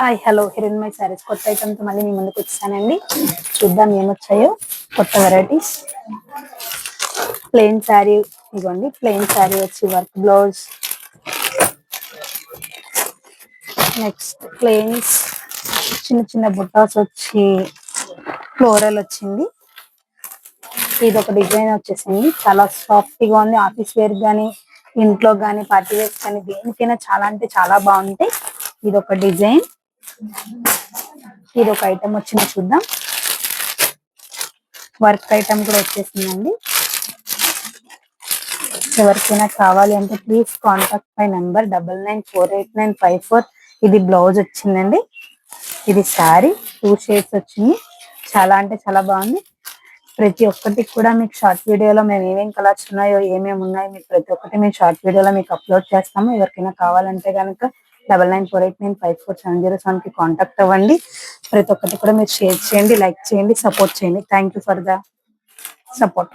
Hi hello Hiran my saris కొత్త item తో మళ్ళీ మీ ముందుకు వచ్చానండి. చూద్దాం ఏమొచ్చాయో కొత్త వెరైటీస్. ప్లెయిన్ శారీ, ఇదిగోండి ప్లెయిన్ శారీ వచ్చి వర్క్ బ్లౌజ్. నెక్స్ట్ ప్లెయిన్స్ చిన్న చిన్న బుట్టాస్ వచ్చి ఫ్లోరల్ వచ్చింది. ఇది ఒక డిజైన్ వచ్చేసింది, చాలా సాఫ్ట్ గా ఉంది. ఆఫీస్ వేర్ గానీ, ఇంట్లో గానీ, పార్టీ వేర్ కానీ దేనికైనా చాలా అంటే చాలా బాగుంటాయి. ఇది ఒక డిజైన్. ఇది ఒక ఐటమ్ వచ్చింది, చూద్దాం. వర్క్ ఐటమ్ కూడా వచ్చేసిందండి. ఎవరికైనా కావాలి అంటే ప్లీజ్ కాంటాక్ట్ మై నంబర్ 994895. ఇది బ్లౌజ్ వచ్చిందండి. ఇది శారీ 2 షేడ్స్ వచ్చింది. చాలా అంటే చాలా బాగుంది. ప్రతి ఒక్కటి కూడా మీకు షార్ట్ వీడియోలో మేము ఏమేమి కలర్స్ ఉన్నాయో, ఏమేమి ఉన్నాయో మీకు ప్రతి ఒక్కటి మేము షార్ట్ వీడియోలో మీకు అప్లోడ్ చేస్తాము. ఎవరికైనా కావాలంటే కనుక 9948954707 కి కాంటాక్ట్ అవ్వండి. ప్రతి ఒక్కటి కూడా మీరు షేర్ చేయండి, లైక్ చేయండి, సపోర్ట్ చేయండి. Thank you for the support.